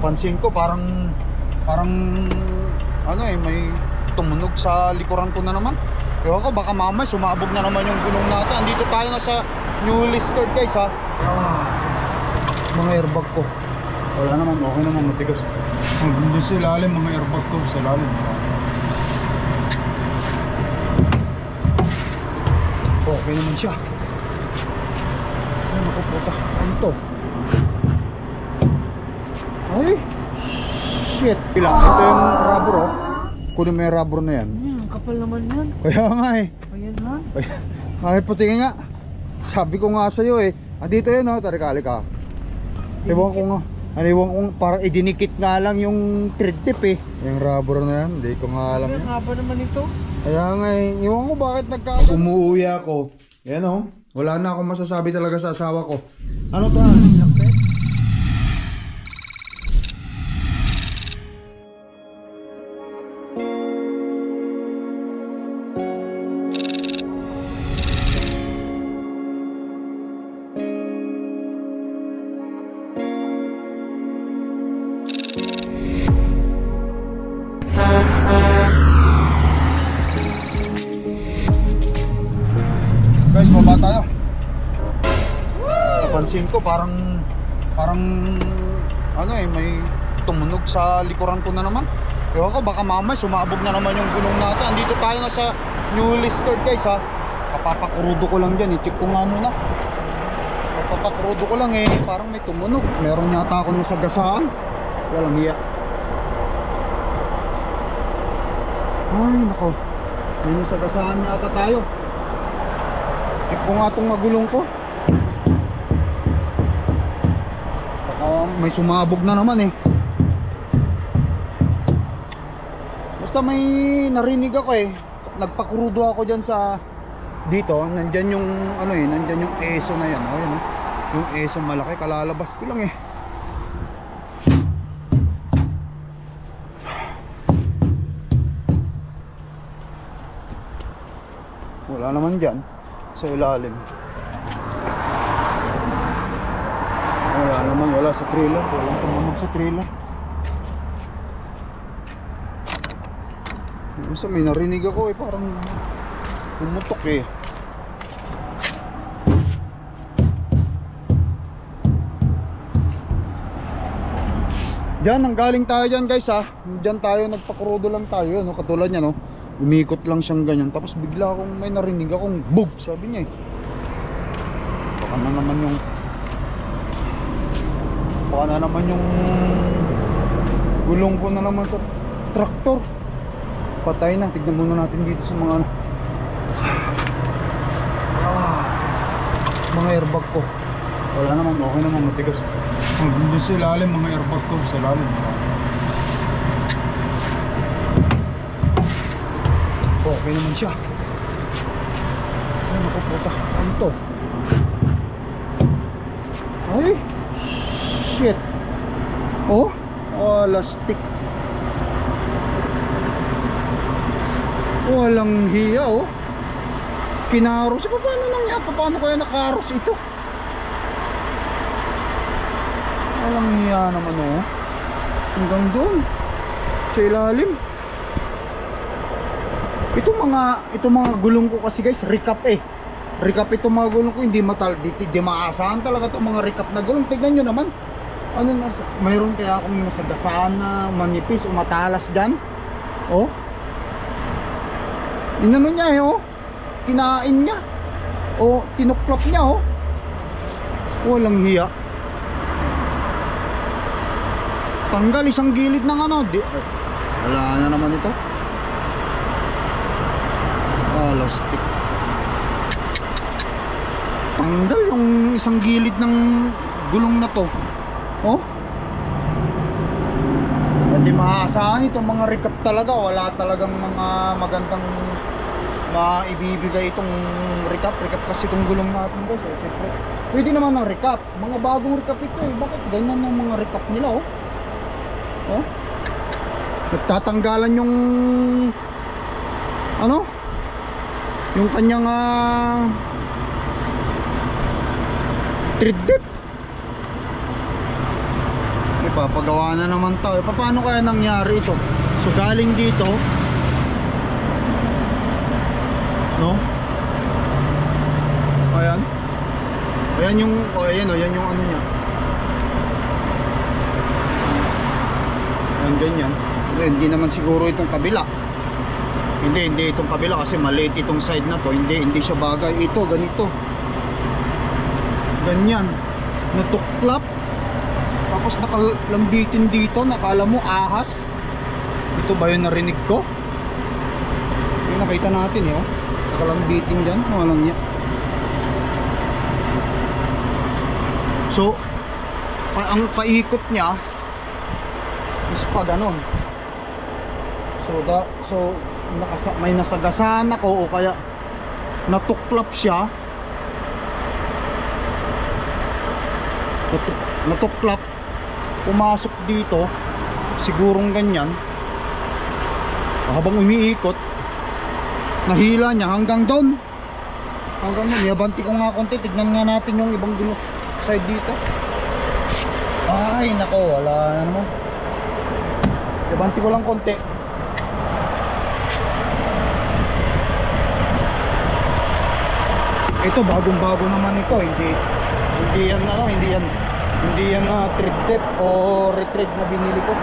Napansin ko parang ano may tumunog sa likuran ko na naman. Ewan ko, baka mamaya sumabog na naman yung gulong natin. Andito tayo nga sa newly skirt guys ha. Mga airbag ko wala naman, okay naman, matigas. Doon sa ilalim mga airbag ko sa ilalim. Okay naman siya. Ay naku puta, ano to? Ay shit. Ito yung rubber oh. Kunin mo yung rubber na yan. Ang kapal naman yan. Kaya nga eh. Ayan ha. Ay puti nga. Sabi ko nga sa'yo eh. Andito yun oh, tarikali ka. Ewan ko nga. Ewan ko parang idinikit nga lang yung thread tip eh. Yung rubber na yan, hindi ko nga alam yan. Ang haba naman ito. Kaya nga eh, ewan ko bakit umuwi ako. Yan oh. Wala na akong masasabi talaga sa asawa ko. Ano to? Guys, baba tayo. Napansin ko parang ano may tumunog sa likuran ko na naman. Ewan ko, baka mamaya sumabog na naman yung gulong natin. Andito tayo nga sa newly skirt guys ha. Papakurudo ko lang dyan, i-check ko nga muna. Papakurudo ko lang eh, parang may tumunog. Meron yata ako nasagasaan. Walang hiya. Ay nako, may nasagasaan yata tayo. Check ko nga itong magulong ko. Baka may sumabog na naman eh. Basta may narinig ako eh. Nagpakurudo ako dyan sa dito. Nandyan yung ano eh, nandyan yung ESO na yan. Oh, yun, oh. Yung ESO malaki, kalalabas ko lang eh. Wala naman dyan sa ilalim. Wala naman, wala sa trailer. Walang tumunog sa trailer. Basta may narinig ako eh, parang pumutok eh. Diyan, nanggaling tayo dyan guys ha. Diyan tayo, nagpakurudo lang tayo. No? Katulad niya no, umikot lang siyang ganyan. Tapos bigla akong may narinig akong boom, sabi niya eh. Baka na naman yung gulong ko na naman sa traktor. Patay na, tignan muna natin dito sa mga mga airbag ko. Wala naman, okay naman, matigas. Doon sa ilalim mga airbag ko sa ilalim. Okay naman siya. Ay naku puta, ano to? Ay shit. Oh, lastik. Walang hiya oh. Kinaros. Paano kaya nakaros ito? Walang hiya naman oh. Hanggang doon sa ilalim. Ito mga gulong ko kasi guys, recap eh. Recap itong mga gulong ko, hindi maasahan talaga itong mga recap na gulong. Tignan nyo naman. Ano mayroon kaya akong nasagasaan na manipis o matalas dyan. Oh. Inano niya eh oh. Kinain niya. O tinuklap niya oh. Walang hiya. Tanggal isang gilid ng ano. Wala na naman ito. Plastic. Tanggal yung isang gilid ng gulong na to. Oh. Hindi maaasahan itong mga recap talaga. Wala talagang mga magandang maibibigay itong recap kasi itong gulong natin guys eh. Siyempre, pwede naman ng recap. Mga bagong recap ito eh. Bakit ganyan ng mga recap nila oh? Oh? Nagtatanggalan yung ano? Yung kanyang thread tip. May Papagawa na naman tayo. Paano kaya nangyari ito? So galing dito, no? Ayan. Ayan yung, ayan o, yan yung ano niya. Ayan, ganyan. Hindi naman siguro itong kabila. Hindi itong kabila kasi maliit itong side na to. Hindi siya bagay. Ito, ganito. Ganyan. Natuklap. Tapos nakalambitin dito. Nakala mo ahas. Ito ba yung narinig ko? Yung nakita natin eh, oh. Nakalambitin dyan. Walang niya. So, ang paikot niya is pa ganon. So may nasagasaan ako o kaya natuklap siya. Natuklap, pumasok dito, sigurong ganyan. Habang umiikot, nahila niya hanggang doon. Hanggang doon, yabanti ko nga konti. Tignan nga natin yung ibang dulo side dito. Ay nako, wala naman. Yabanti ko lang konti. Ito bagong-bago naman ito, hindi yan ano, hindi yan tread tip o retread na binili ko.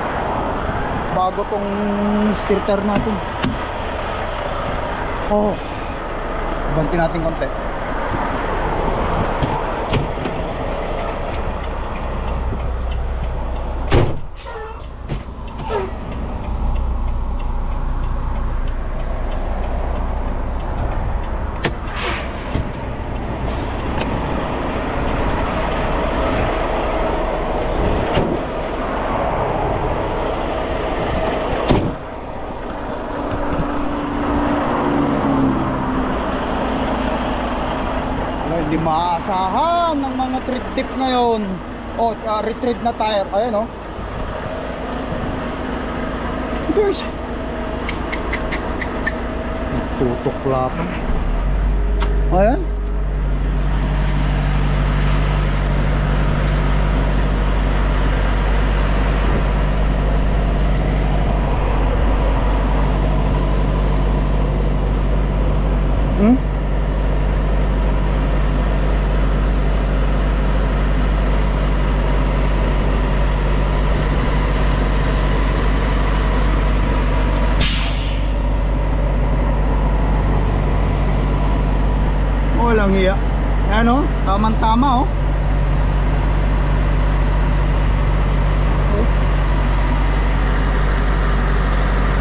Bago tong starter natin. Oh, banti natin konti. Hindi maasahan ng mga tread tip ngayon. O, retread na tire. Ayan o. Guys, tutuklap. Ayan. Walang iya. Ano? Tamang-tama oh.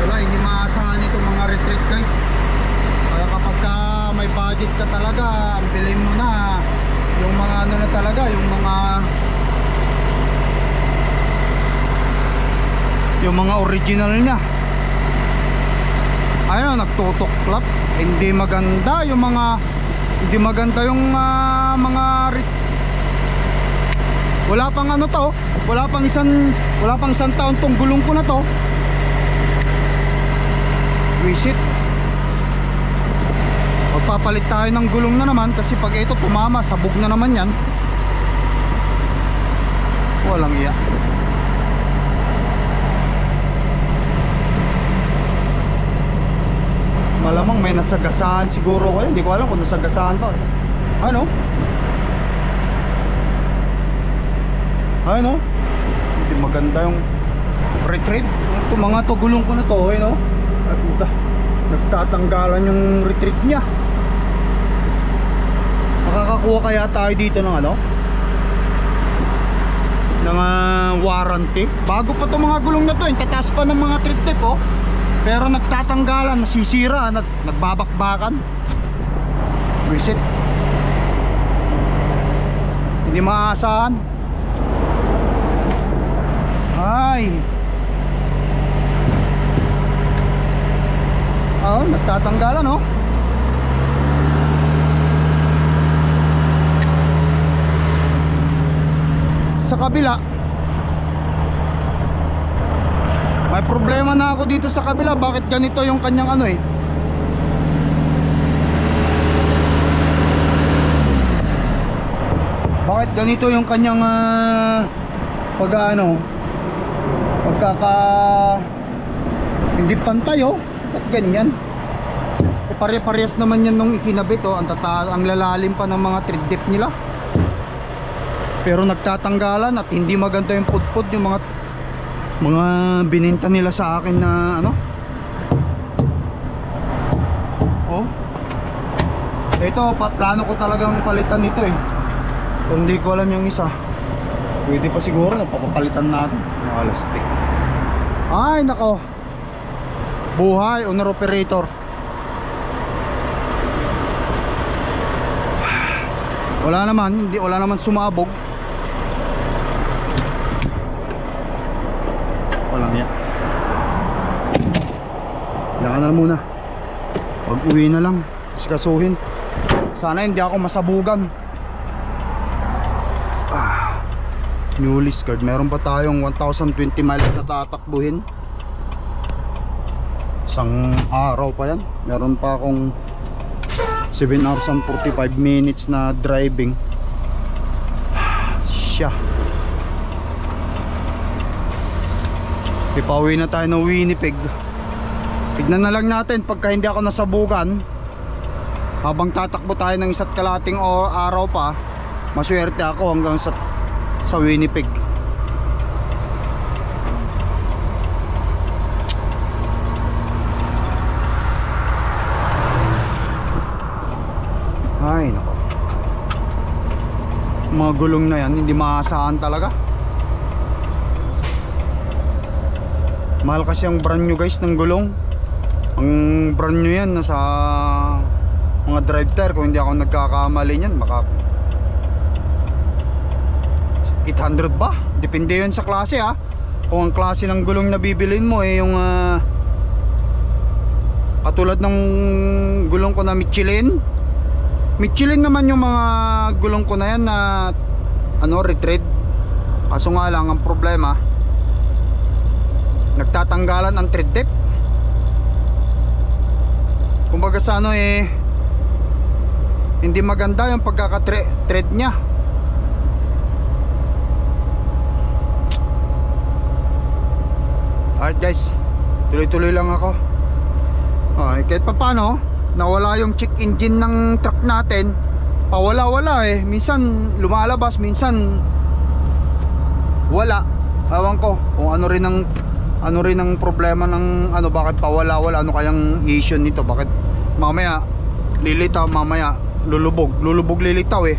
Wala, hindi maasahan itong mga retreat guys. Kaya kapag ka may budget ka talaga, bilhin mo na yung mga ano na talaga, yung mga original niya. Ayun, nagtutuklap. Hindi maganda yung mga wala pang ano to, wala pang isang taon tong gulong ko na to. Visit. Magpapalit tayo ng gulong na naman kasi pag ito tumama, sabog na naman yan. Walang iya. Malamang may nasagasaan siguro ko. Hindi ko alam kung nasagasaan pa. Ano? Ano? Hindi maganda yung retrieve. Ito mga to, gulong ko na to. Ano? Nagtatanggalan yung retrieve niya. Makakakuha kaya tayo dito ng ano? Ng warranty. Bago pa itong mga gulong na to. Tataas pa ng mga tread tip oh. Pero nagtatanggalan, nasisira, nagbabakbakan. Visit. Hindi maasahan. Ay. Oo, nagtatanggalan oh. Sa kabila, may problema na ako dito sa kabila. Bakit ganito yung kanyang ano eh? Bakit ganito yung kanyang pag ano? nagkaka hindi pantay oh. Ba't ganyan? E pare-parehas naman yan nung ikinabit oh. Ang lalalim pa ng mga thread depth nila. Pero nagtatanggalan at hindi maganda yung pudpud yung mga bininta nila sa akin na ano. Oh. Ito, plano ko talagang palitan ito eh. Kung hindi ko alam yung isa, pwede pa siguro na papapalitan natin mga elastic. Ay nako, buhay owner operator. Wala naman sumabog. Walang ya. Kailangan na muna. Pag uwi na lang iskasuhin. Sana hindi ako masabugan. Newly card. Meron pa tayong 1020 miles na tatakbuhin. Isang araw pa yan. Meron pa akong 7 hours and 45 minutes na driving. Siya. Ipauwi na tayo ng Winnipeg. Tignan na lang natin pagka hindi ako nasabugan. Habang tatakbo tayo ng isa't kalating araw pa, maswerte ako hanggang sa Winnipeg. Ay nako, mga gulong na yan hindi maasahan talaga. Mahal kasi ang brand new guys ng gulong. Ang brand new yan nasa mga drive tire, kung hindi ako nagkakamali niyan baka 800 ba? Depende yun sa klase ha. Kung ang klase ng gulong na bibilin mo eh yung katulad ng gulong ko na Michelin naman yung mga gulong ko na yan na retread. Kaso nga lang ang problema, nagtatanggalan ang thread depth. Kumbaga sa hindi maganda yung pagkaka-thread nya. Alright guys, tuloy-tuloy lang ako. Kahit pa paano, nawala yung check engine ng truck natin. Pawala-wala eh. Minsan lumalabas, minsan wala. Ewan ko kung ano rin ang problema ng bakit pawala-wala. Ano kayang issue nito? Bakit mamaya lilitaw, mamaya lulubog lilitaw eh.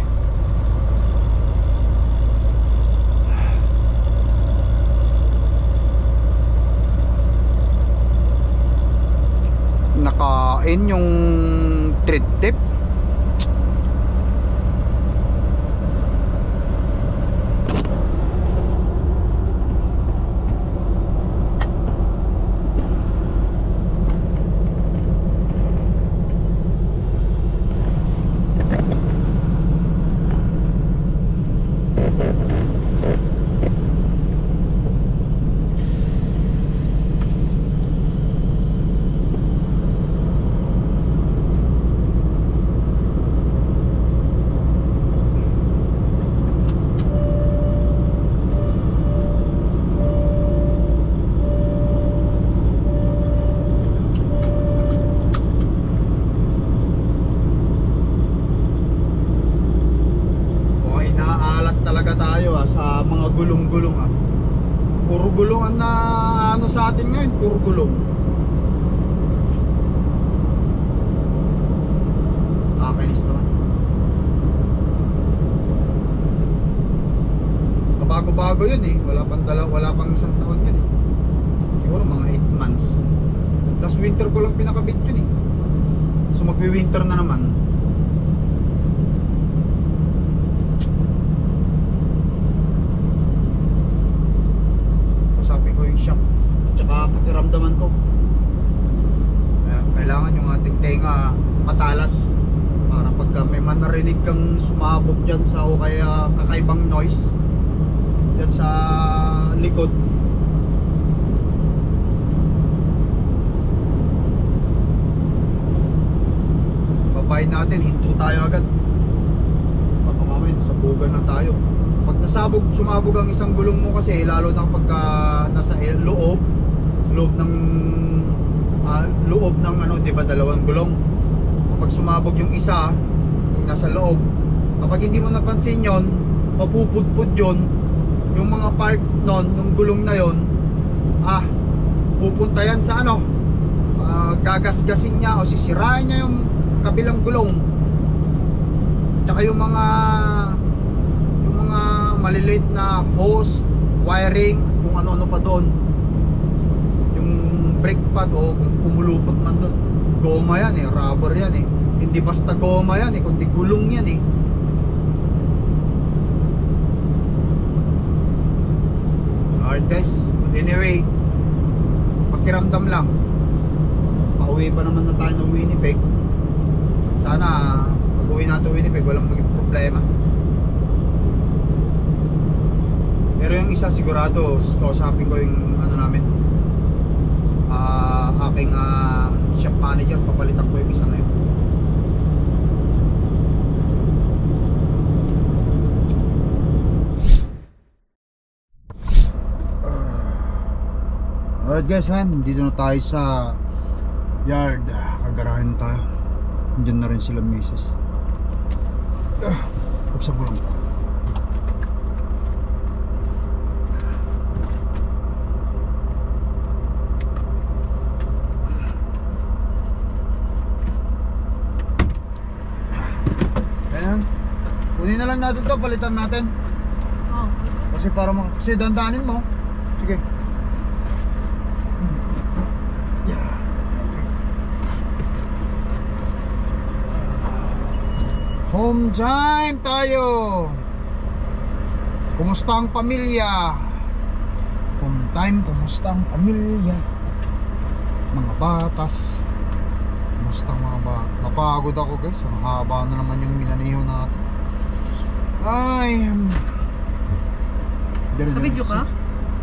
Nakain yung thread tip. Sa mga gulong-gulong puro gulong na sa atin ngayon, puro gulong. Nakakainis naman. Kabago-bago yun eh. Wala pang isang taon yun eh. Siguro mga 8 months. Last winter ko lang pinakabit yun eh. So magwi-winter na naman. Shock at saka pakiramdaman ko. Kailangan yung ating tenga matalas para pagka may manarinig kang sumabog dyan sa o kaya kakaibang noise dyan sa likod, babayin natin, hinto tayo agad. Baka mamaya sabugan na tayo. Pag sumabog ang isang gulong mo kasi, lalo na kapag nasa loob ng ano, 'di ba, dalawang gulong. Kapag sumabog yung isa, yung nasa loob, kapag hindi mo napansin 'yon, mapupudpud 'yon, yung mga part nun, ng gulong na 'yon, pupunta yan sa ano, gagasgasin niya o sisirain niya yung kabilang gulong. Tsaka yung mga maliliit na hose, wiring, kung ano-ano pa doon, yung brake pad o kung pumulupot man doon, goma yan eh, rubber yan eh, hindi basta goma yan eh, kundi gulong yan eh. Alright guys, anyway, pakiramdam lang, pauwi pa naman na tayo ng Winnipeg. Sana pag uwi natin Winnipeg walang maging problema. Pero yung isa sigurado, kausapin ko yung ano namin, aking shop manager, papalitan ko yung isa na yun. Alright guys, dito na tayo sa yard. Kagarahin na tayo. Diyan na rin sila misis. Buksan ko lang. Kunin na lang natin to, palitan natin. Kasi para kasi dandanin mo. Sige. Home time tayo. Kumusta ang pamilya? Home time, kumusta ang pamilya? Mga batas. Kumusta ang mga bata? Napagod ako guys, ang haba na naman yung minaniho natin. Ay, Kabidyo ka?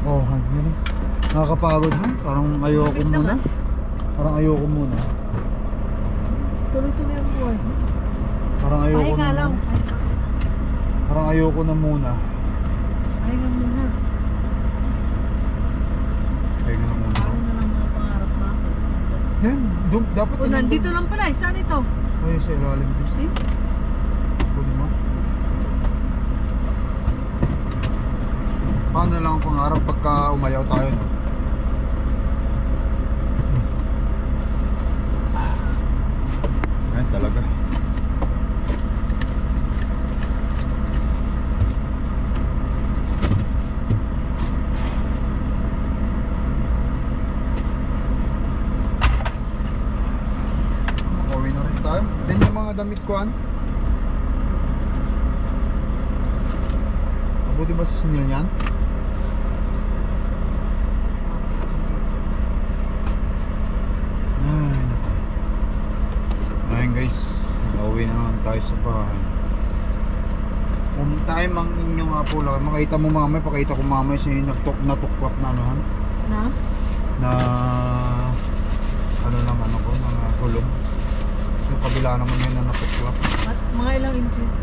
Oo, yun. Nakakapagod ha? Parang ayoko muna. Parang ayoko muna. Tuloy-tuloy ang buhay. Parang ayoko Pahinga na. lang. Parang ayoko na muna. Pahinga muna. Pahinga na muna. Paano na lang mga pangarap natin? Yan, dapat O, nandito lang pala. Saan ito? Ay, sa ilalim. See? Kunin mo. Paano na lang ang pangarap pagka umayaw tayo, no? Ayan talaga. Makauwi na rin tayo. Then yung mga damit ko, mabuti ba sa sinil niyan? Ayun guys, nauwi na naman tayo sa bahay. Home time ang inyong apula. Makita mo mamaya, pakita ko mamaya sa inyo natuklap na ano, na ano lang ano ko, mga kulong. Yung kabila naman yun na natuklap. At mga ilang inches?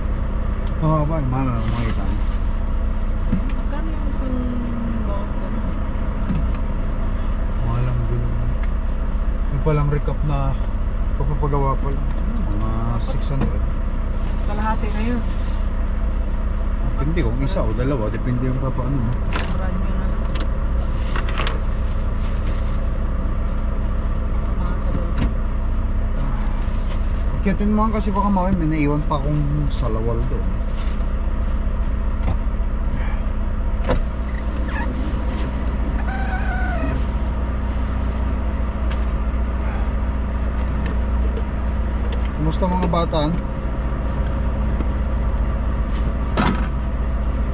Oo ba, mamaya makita mo. Magkano yung isang bawat gano'n? Malang gulong. Yung palang recap na pagpapagawa pa lang. Mga 600. Kalahati na yun. Depende kung isa o dalawa, depende yung papaano mo. Marami na lang. Mga sabay. Kiyatin mo kasi baka mawin, may naiwan pa akong salawal doon. Kumusta mga bata?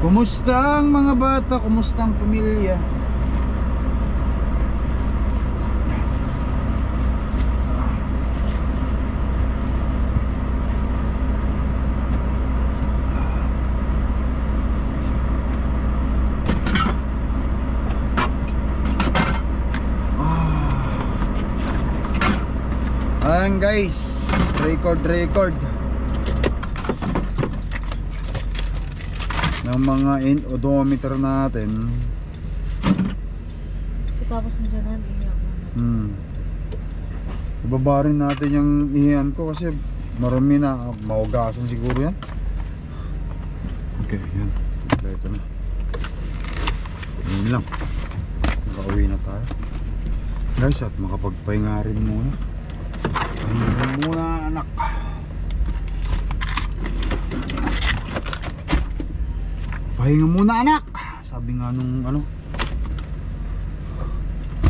Kumusta ang mga bata? Kumusta ang pamilya? Ayan guys, record. Yung mga odometer natin. Tapos na dyan, iiyak na. Ibaba rin natin yung ihihan ko kasi marami na. Maugasan siguro yan. Okay, yan. Ito na. Yun lang. Nakauwi na tayo. Guys, at makapagpahinga rin muna. Pahinga muna, anak. Pahinga muna, anak. Sabi nga nung ano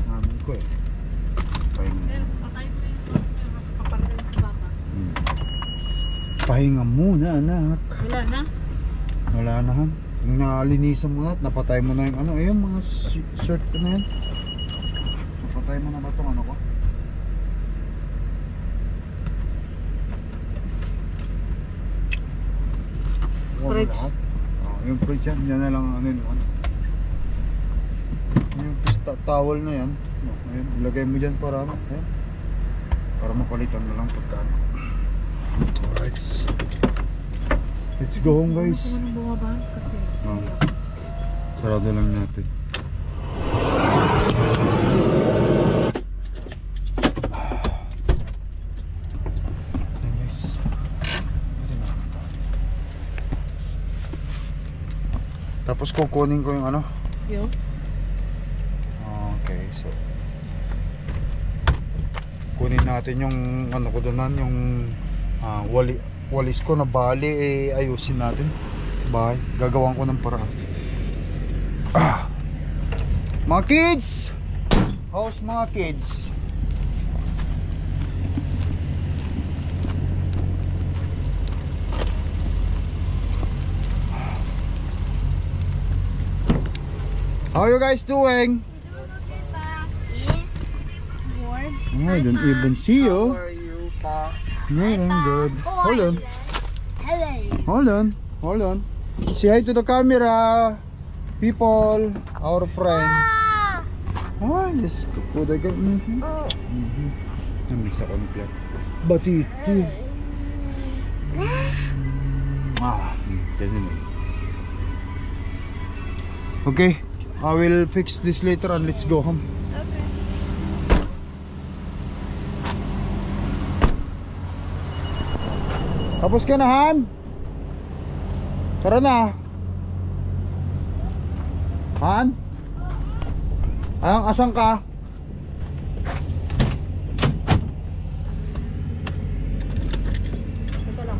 namin ko eh. Pahinga. Patay mo yung sauce niya, mas papalitan sa baka. Pahinga muna, anak. Wala na? Wala na han. Yung nalinisan mo na at napatay mo na yung ano. Ayun, mga shirt ko na yan. Napatay mo na ba itong ano ko? Fridge. Yung fridge yan, yan na lang ano yun. Yung towel na yan. Ayan, ilagay mo dyan para ano. Ayan. Para mapalitan na lang pagka ano. Alright. Let's go home, guys. Ano bumaba? Kasi Sarado lang natin. Ayan, guys. Tapos kukunin ko yung ano. yun. Okay, so kunin natin yung ano ko doon, yung walis ko na bali, eh, ayusin natin bahay, gagawan ko ng paraan. Mga kids, how's mga kids? How are you guys doing? I don't even see you. How are you, Pa? Yeah, I'm good. Hold on. Hello. Hold on. Hold on. Say hi to the camera. People, our friends. Ah, let's go. Namiss ako ng plug. Batiti. Ganun eh. Okay, I will fix this later and let's go home. Tapos ka na, Han? Tara na. Han? Asan ka? Ito lang.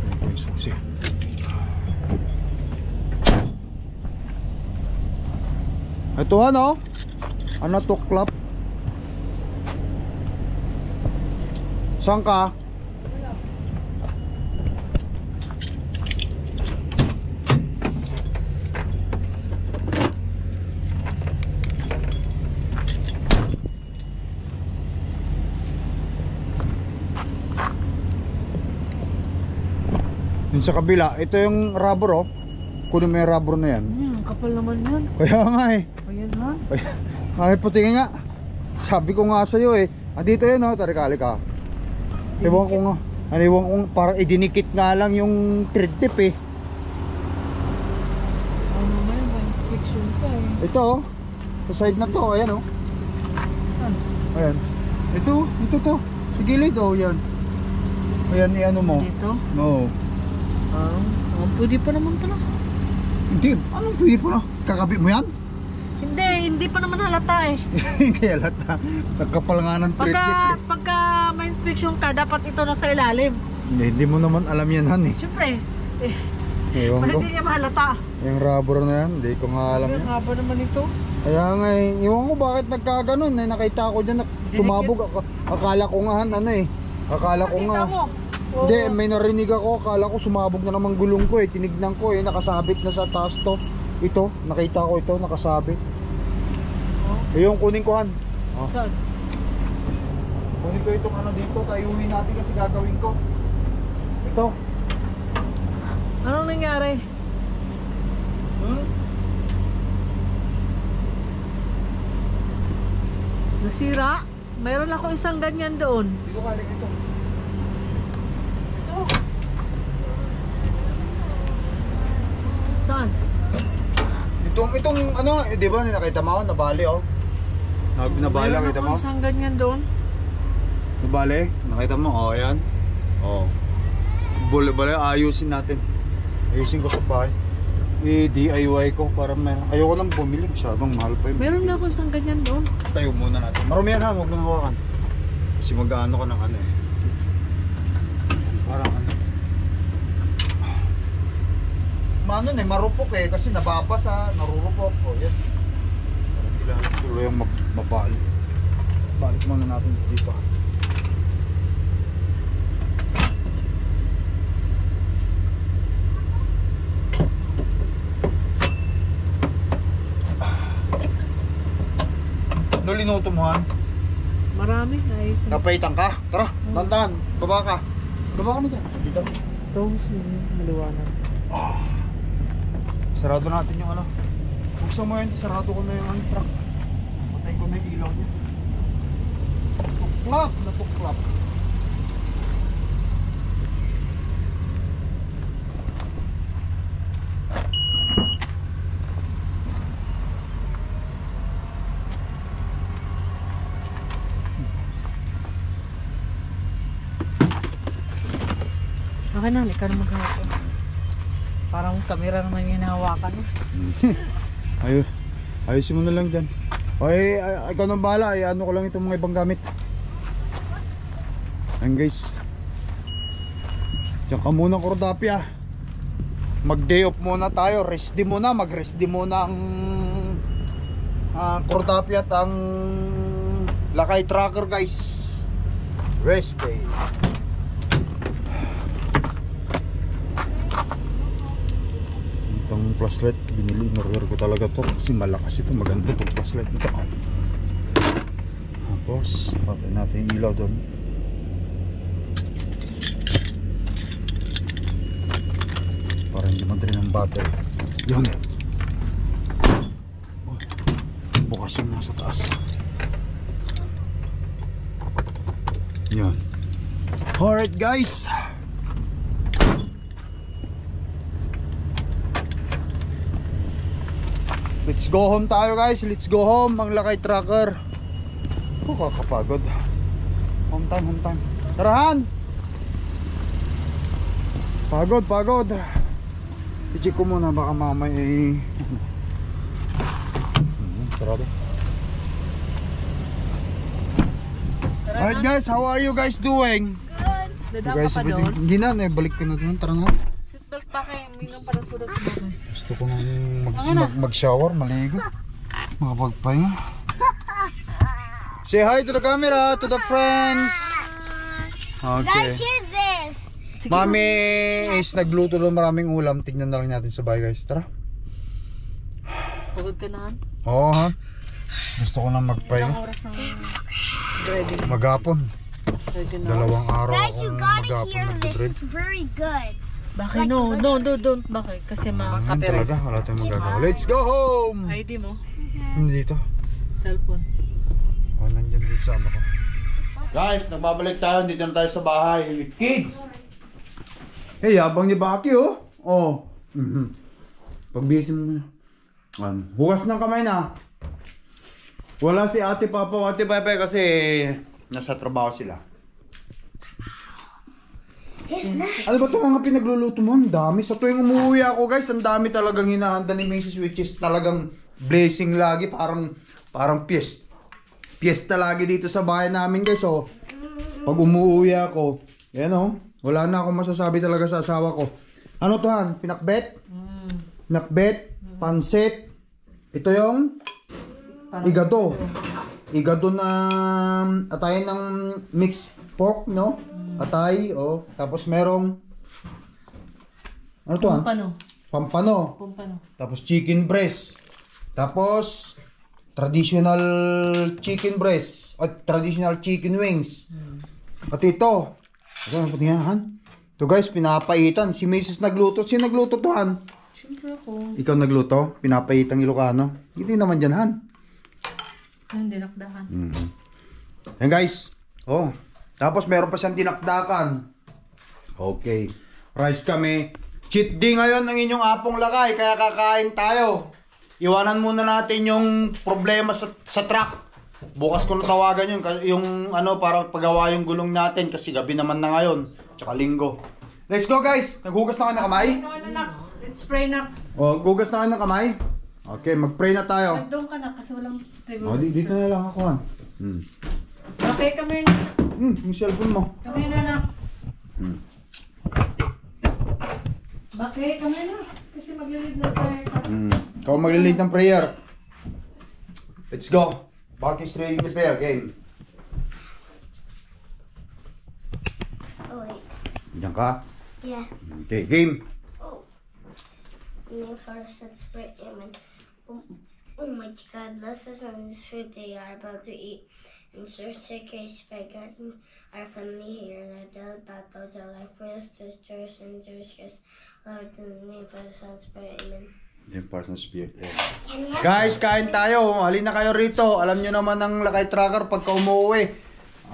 Ayan ko yung susi. Ito ano? Ano tuklap? Saan ka? Yun sa kabila, ito yung rubber oh. Kunin mo yung rubber na yan. Kapal naman yan. Kaya nga eh. Ayan ha. Ay, putingin nga. Sabi ko nga sa'yo eh. Andito yun oh, tarikali ka. Ewan ko nga. Ewan ko, parang idinikit nga lang yung thread tip eh. Ano naman yung inspection ka eh. Ito oh. Sa side na to, ayan oh. Saan? Ayan. Ito to. Sa gilid oh, yan. Ayan, i-ano mo. Dito? No. Pwede pa naman pala. Hindi, anong pwede po na? Kakabit mo yan? Hindi pa naman halata eh. Hindi halata. Nagkapal nga ng thread tip eh. Pagka may inspection ka, dapat ito nasa ilalim. Hindi mo naman alam yan han eh. Siyempre, Ewan ko. hindi niya mahalata. Yung rubber na yan, hindi ko nga alam yan. Ang haba naman ito. Kaya nga eh, iwan ko bakit nagkaganon eh. Nakita ko dyan, sumabog. Akala ko nga ano eh. Akala ko nga. Nakita mo? Hindi, may narinig ako. Akala ko sumabog na naman gulong ko eh. Tinignan ko eh, nakasabit na sa taas to. Ito, nakita ko ito, nakasabit. Yung kunin ko han. Saan? Kunin ko itong ano dito, tayuhin natin kasi gagawin ko. dito. Anong nangyari? Nasira? Mayroon ako isang ganyan doon. Dito ka, dito. Saan? Itong ano, di ba nakita mo, nabali oh. Nabali, Mayroon nakita ako mo? isang ganyan doon. Nabali, nakita mo, oh yan. Oh. Bale, ayusin natin. Ayusin ko sa bahay. I-DIY ko para may... Ayoko lang bumili, masyadong mahal pa yun. Meron na ako isang ganyan doon. Tayo muna natin. Marami yan ha, huwag mo nang hawakan. Kasi mag-ano ka ng ano eh. Parang ano. Maano eh, marupok eh. Kasi nababasa, narurupok. O yan. Parang kailangan tuloy yung mabalik. Balik muna natin dito. Ano linuto mo han? Marami. Ayos. Napaitan ka? Tara, dandan. Baba ka. Baba ka mo dyan. Dito. Ito, maliwanag. Sarado natin yung ano. Buksan mo yun, sarado ko na yung ano, truck. Patayin ko na yung ilaw niya. Tuklap na tuklap. Okay na, ikaw na maghawak. Parang kamera naman yung hinahawakan. Ayusin mo na lang dyan. Okay, ikaw nang bahala. Ano ko lang itong mga ibang gamit. Ayan guys. Diyan ka muna Cordapia. Mag day off muna tayo. Rest day muna. Mag rest day muna ang Cordapia at ang Lakay Tracker guys. Rest day. Itong flashlight binili, in-order ko talaga to kasi malakas ito, maganda itong flashlight nito. Tapos patay natin yung ilaw doon. Para hindi madali ng battery. Yun, bukas yung nasa taas. Yun. Alright guys, let's go home tayo guys. Let's go home. Ang Lakay Tracker. Kakapagod. Home time. Tarahan. Pagod. I-check ko muna baka mamay sarado. Alright guys, how are you guys doing? Good. You guys, hindi na, balik ka na doon. Tara na. Seatbelt pa kayo. Minum pa ng sulat sa mga. Gusto ko nang mag-shower, maligo, makapagpahinga. Say hi to the camera, to the friends. Okay. Guys, hear this. Mami is nagluto ng maraming ulam. Tingnan na lang natin sa bahay guys. Tara. Pagod ka na? Oo ha. Gusto ko nang magpahinga. Ilang oras ang ready? Maghapon. Ready na. Dalawang araw Guys, you akong gotta maghapon hear this. nagdadrive. It's very good. Bakit? No, don't. Bakit? Kasi Yan makakapirate. talaga, wala tayong magagawa. Let's go home! ID mo? Hindi dito. Cellphone. Oh, nandyan din sa ano ko. Guys, nagbabalik tayo. Dito na tayo sa bahay with kids. Eh, yabang ni Baki oh. Oh. Pagbisin mo na. Hugas ng kamay na. Wala si Ate Papa o Ate Pepe kasi nasa trabaho sila. Ano ba ito mga pinagluluto mo? Ang dami. Sa tuwing umuwi ako guys, ang dami talagang hinahanda ni Mrs. which is talagang blessing lagi. Parang piyesta lagi dito sa bahay namin guys. So, pag umuwi ako, yan oh, wala na akong masasabi talaga sa asawa ko. Ano to Han? Pinakbet? Pinakbet? Pansit? Ito yung igado. Igado na atay ng mixed pork, no? Atay, oh. Tapos merong ano to Han? Pampano. Tapos chicken breast. Tapos traditional chicken breast at traditional chicken wings. At ito, ano po yan, Han? To guys, pinapaitan. Si Mrs. nagluto. Sino nagluto to, Han? Siyempre ako. Ikaw nagluto? Pinapaitang Ilocano? Hindi naman dyan, Han. Ayun, dinakdakan. Yan guys. Oh. Tapos meron pa siyang dinakdakan. Okay. Rice kami. Cheat day ngayon ng inyong apong lakay. Kaya kakain tayo. Iwanan muna natin yung problema sa truck. Bukas ko natawagan yung ano para pagawa yung gulong natin kasi gabi naman na ngayon. Tsaka linggo. Let's go guys! Naghugas na kayo ng kamay? Let's pray na. O, gugas na kayo ng kamay? Okay, mag-pray na tayo. Nagdoon ka na kasi walang table. O, dito na lang ako. Okay, kami na. Yung cellphone mo. Kami na na. Bakit? Kami na. Kasi maglilid na tayo. Ikaw maglilid ng prayer. Let's go. Bakit straight the prayer game? Oh, wait. Diyan ka? Yeah. Okay, game. Oh. In the first, let's pray. Amen. Almighty God, bless us on this food they are about to eat. And serve sick case by guarding our family here in our daily battles, our life for us to stir us and to us. Lord, in the name of the Son's prayer. Amen. Yung person spirit. Can you have Guys, kain tayo. Halina kayo rito. Alam nyo naman ng Lakay Tracker pagka umuwi.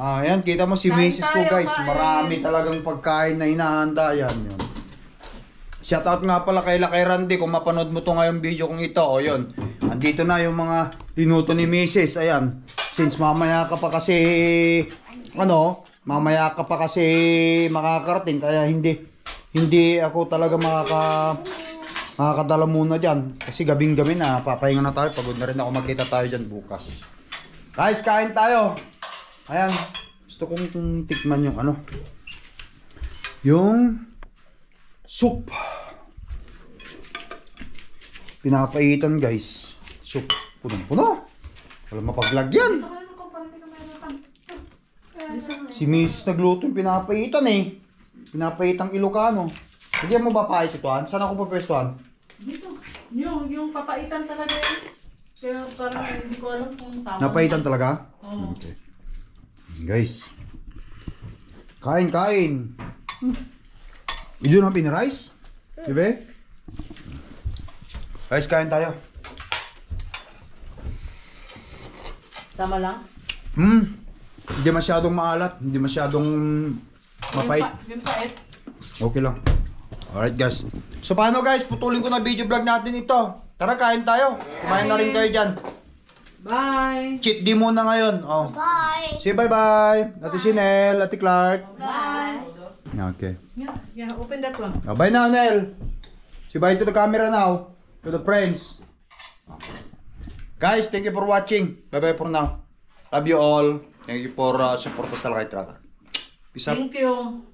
Ayan, kita mo si Kain Mrs. ko tayo, guys. kain. Marami talagang pagkain na hinahanda. Yan, yun. Shoutout nga pala kay Lakay Randy kung mapanood mo to ngayong video kong ito. O yun, andito na yung mga tinuto ni Mrs. Ayan, since mamaya ka pa kasi, mamaya ka pa kasi makakarating. Kaya hindi ako talaga makakadala muna dyan. Kasi gabing-gabi na, papahinga na tayo. Pagod na rin ako, magkita tayo dyan bukas. Guys, kain tayo. Ayan, gusto kong tikman yung yung soup. Pinapaitan guys. Soup. Punong-puno. Walang mapaglagyan. Si Mrs. nagluto yung pinapaitan eh. Pinapaitang Ilocano. Hindi mo ba pait ituan? Saan ako papwestuhan? Dito. Yung papaitan talaga yun. Kaya parang hindi ko alam kung tama. Napaitan talaga? Oo. Okay. Guys. Kain. You don't have any rice? Diba? Guys, kain tayo. Tama lang? Hindi masyadong maalat. Hindi masyadong mapait. Yung pait. Okay lang. Alright guys. So paano guys? Putulin ko na video vlog natin ito. Tara, kain tayo. Kumain na rin kayo dyan. Bye! Cheat day muna ngayon. Oh. Bye. Say bye-bye. Ate Sinel, Ate Clark. Bye. Okay. Yeah, open that one. Oh, bye now, Nel. Say bye to the camera now. To the friends. Guys, thank you for watching. Bye-bye for now. Love you all. Thank you for support sa Lakay Tracker. Peace out. Thank you.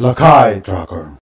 Lakay Tracker.